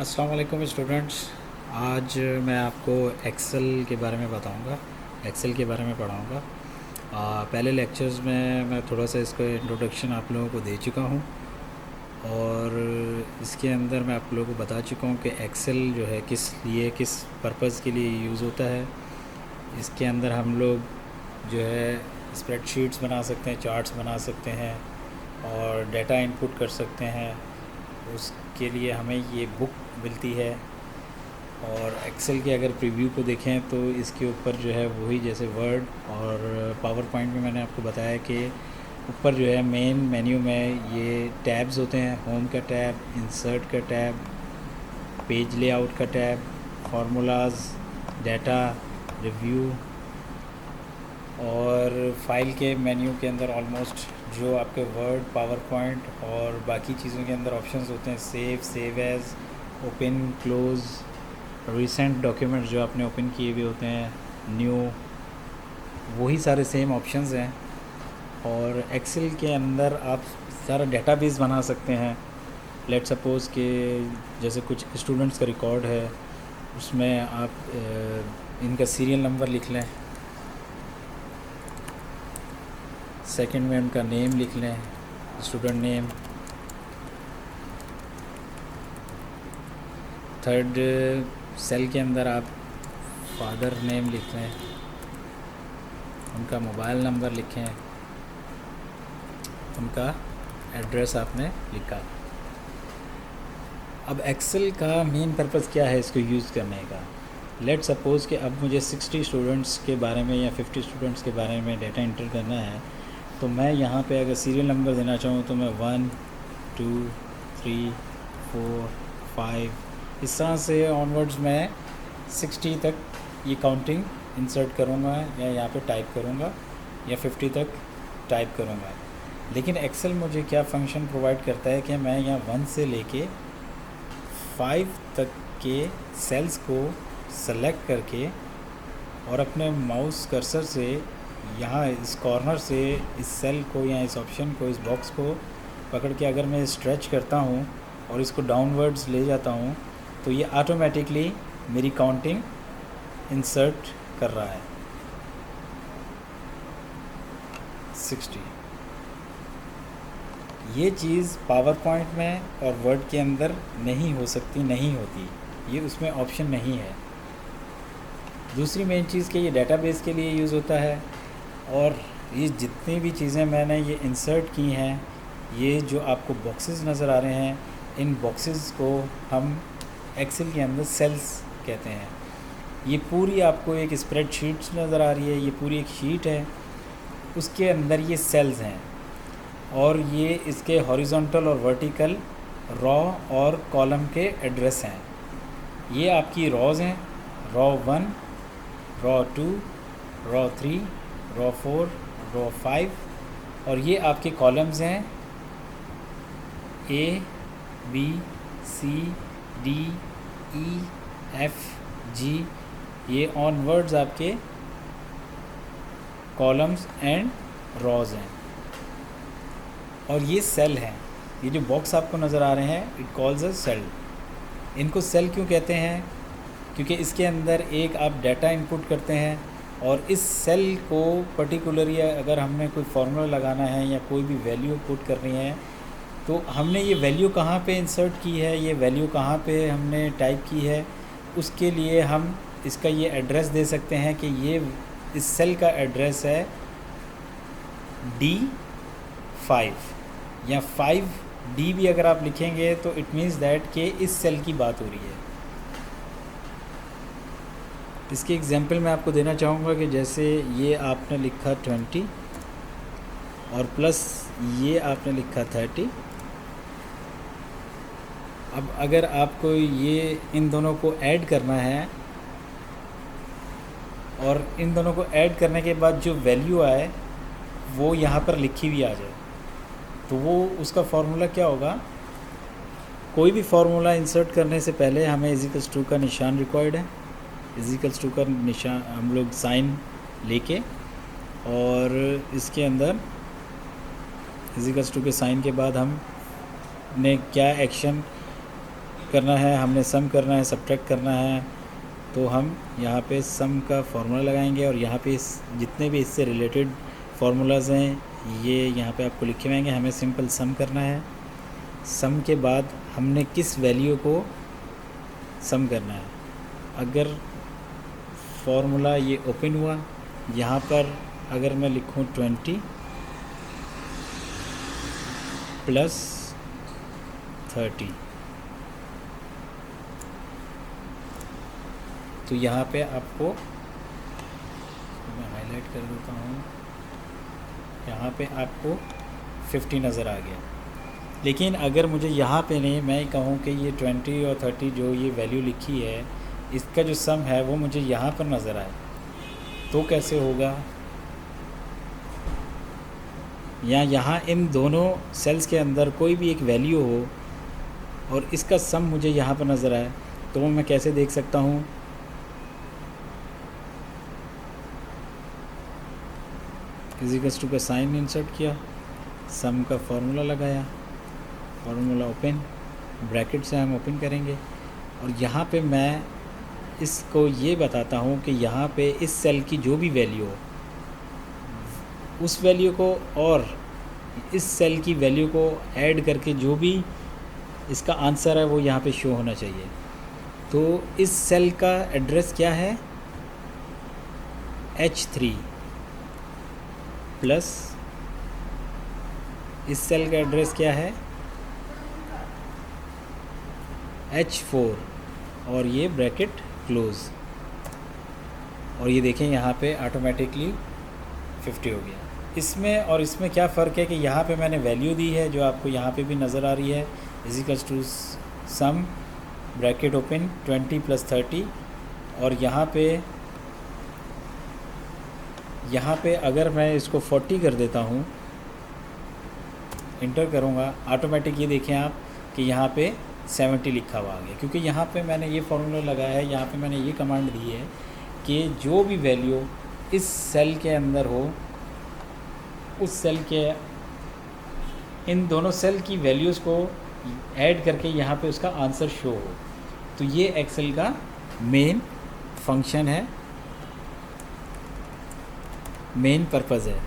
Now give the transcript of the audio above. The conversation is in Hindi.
अस्सलाम वालेकुम स्टूडेंट्स। आज मैं आपको एक्सेल के बारे में बताऊंगा, एक्सेल के बारे में पढ़ाऊंगा। पहले लेक्चर्स में मैं थोड़ा सा इसका इंट्रोडक्शन आप लोगों को दे चुका हूं और इसके अंदर मैं आप लोगों को बता चुका हूं कि एक्सेल जो है किस लिए, किस पर्पज़ के लिए यूज़ होता है। इसके अंदर हम लोग जो है स्प्रेडशीट्स बना सकते हैं, चार्ट्स बना सकते हैं और डेटा इनपुट कर सकते हैं। उसके लिए हमें ये बुक मिलती है। और एक्सेल के अगर प्रीव्यू को देखें तो इसके ऊपर जो है वही जैसे वर्ड और पावर पॉइंट में मैंने आपको बताया कि ऊपर जो है मेन मेन्यू में ये टैब्स होते हैं। होम का टैब, इंसर्ट का टैब, पेज लेआउट का टैब, फार्मूलाज, डाटा, रिव्यू और फाइल के मेन्यू के अंदर ऑलमोस्ट जो आपके वर्ड, पावर पॉइंट और बाकी चीज़ों के अंदर ऑप्शंस होते हैं, save, save as, open, close, recent documents जो आपने ओपन किए हुए होते हैं, न्यू, वही सारे सेम ऑप्शंस हैं। और एक्सेल के अंदर आप सारा डेटाबेस बना सकते हैं। लेट सपोज़ कि जैसे कुछ स्टूडेंट्स का रिकॉर्ड है, उसमें आप इनका सीरियल नंबर लिख लें, सेकंड में उनका नेम लिख लें, स्टूडेंट नेम, थर्ड सेल के अंदर आप फादर नेम लिख लें, उनका मोबाइल नंबर लिखें, उनका एड्रेस आपने लिखा। अब एक्सेल का मेन पर्पज़ क्या है इसको यूज़ करने का। लेट सपोज़ कि अब मुझे 60 स्टूडेंट्स के बारे में या 50 स्टूडेंट्स के बारे में डेटा इंटर करना है, तो मैं यहाँ पे अगर सीरियल नंबर देना चाहूँ तो मैं 1 2 3 4 5 इस तरह से ऑनवर्ड्स मैं 60 तक ये काउंटिंग इंसर्ट करूँगा या यहाँ पे टाइप करूँगा या 50 तक टाइप करूँगा। लेकिन एक्सेल मुझे क्या फंक्शन प्रोवाइड करता है कि मैं यहाँ 1 से लेके 5 तक के सेल्स को सेलेक्ट करके और अपने माउस कर्सर से यहाँ इस कॉर्नर से इस सेल को या इस ऑप्शन को, इस बॉक्स को पकड़ के अगर मैं स्ट्रेच करता हूँ और इसको डाउनवर्ड्स ले जाता हूँ तो ये ऑटोमेटिकली मेरी काउंटिंग इंसर्ट कर रहा है 60। ये चीज़ पावर पॉइंट में और वर्ड के अंदर नहीं हो सकती, नहीं होती, ये उसमें ऑप्शन नहीं है। दूसरी मेन चीज़ कि ये डेटाबेस के लिए यूज़ होता है और ये जितनी भी चीज़ें मैंने ये इंसर्ट की हैं, ये जो आपको बॉक्सेस नज़र आ रहे हैं, इन बॉक्सेस को हम एक्सेल के अंदर सेल्स कहते हैं। ये पूरी आपको एक स्प्रेडशीट नज़र आ रही है, ये पूरी एक शीट है, उसके अंदर ये सेल्स हैं और ये इसके हॉरिजॉन्टल और वर्टिकल रॉ और कॉलम के एड्रेस हैं। ये आपकी रॉज़ हैं, raw 1, raw 2, raw 3, raw 4, raw 5 और ये आपके कॉलम्स हैं A, B, C, D, E, F, G। ये ऑनवर्ड्स आपके कॉलम्स एंड रॉज हैं और ये सेल हैं। ये जो बॉक्स आपको नज़र आ रहे हैं, इट कॉल्स अ सेल। इनको सेल क्यों कहते हैं? क्योंकि इसके अंदर एक आप डाटा इनपुट करते हैं और इस सेल को पर्टिकुलरली अगर हमने कोई फार्मूला लगाना है या कोई भी वैल्यू पुट करनी है तो हमने ये वैल्यू कहाँ पे इंसर्ट की है, ये वैल्यू कहाँ पे हमने टाइप की है, उसके लिए हम इसका ये एड्रेस दे सकते हैं कि ये इस सेल का एड्रेस है D5 या 5D भी अगर आप लिखेंगे तो इट मीन्स दैट कि इस सेल की बात हो रही है। इसकी एग्जांपल मैं आपको देना चाहूँगा कि जैसे ये आपने लिखा 20 और प्लस ये आपने लिखा 30। अब अगर आपको ये इन दोनों को ऐड करना है और इन दोनों को ऐड करने के बाद जो वैल्यू आए वो यहाँ पर लिखी हुई आ जाए तो वो उसका फार्मूला क्या होगा। कोई भी फार्मूला इंसर्ट करने से पहले हमें इजिकल्स टू का निशान रिक्वायर्ड है। इजिकल्स टू का निशान हम लोग साइन लेके और इसके अंदर इजिकल्स टू के साइन के बाद हम ने क्या एक्शन करना है, हमने सम करना है, सब्ट्रैक्ट करना है, तो हम यहाँ पे सम का फार्मूला लगाएंगे और यहाँ पे जितने भी इससे रिलेटेड फार्मूलाज़ हैं ये यहाँ पे आपको लिखे हुए हैं। हमें सिंपल सम करना है। सम के बाद हमने किस वैल्यू को सम करना है। अगर फार्मूला ये ओपन हुआ, यहाँ पर अगर मैं लिखूँ 20 प्लस 30, तो यहाँ पे आपको मैं हाईलाइट कर देता हूँ, यहाँ पे आपको 50 नज़र आ गया। लेकिन अगर मुझे यहाँ पे नहीं, मैं कहूँ कि ये 20 और 30 जो ये वैल्यू लिखी है इसका जो सम है वो मुझे यहाँ पर नज़र आए, तो कैसे होगा। या यहाँ इन दोनों सेल्स के अंदर कोई भी एक वैल्यू हो और इसका सम मुझे यहाँ पर नज़र आए, तो वो मैं कैसे देख सकता हूँ। इक्वल्स टू का साइन इंसर्ट किया, सम का फार्मूला लगाया, फार्मूला ओपन, ब्रैकेट से हम ओपन करेंगे और यहाँ पे मैं इसको ये बताता हूँ कि यहाँ पे इस सेल की जो भी वैल्यू हो उस वैल्यू को और इस सेल की वैल्यू को ऐड करके जो भी इसका आंसर है वो यहाँ पे शो होना चाहिए। तो इस सेल का एड्रेस क्या है, H3 प्लस इस सेल का एड्रेस क्या है H4 और ये ब्रैकेट क्लोज, और ये देखें यहाँ पे ऑटोमेटिकली 50 हो गया। इसमें और इसमें क्या फ़र्क है कि यहाँ पे मैंने वैल्यू दी है जो आपको यहाँ पे भी नज़र आ रही है, equals to some bracket open 20 plus 30, और यहाँ पे अगर मैं इसको 40 कर देता हूँ, इंटर करूँगा, ऑटोमेटिक ये देखें आप कि यहाँ पे 70 लिखा हुआ आ गया, क्योंकि यहाँ पे मैंने ये फार्मूला लगाया है, यहाँ पे मैंने ये कमांड दी है कि जो भी वैल्यू इस सेल के अंदर हो उस सेल के इन दोनों सेल की वैल्यूज़ को ऐड करके यहाँ पे उसका आंसर शो हो। तो ये एक्सेल का मेन फंक्शन है, मेन पर्पज़ है।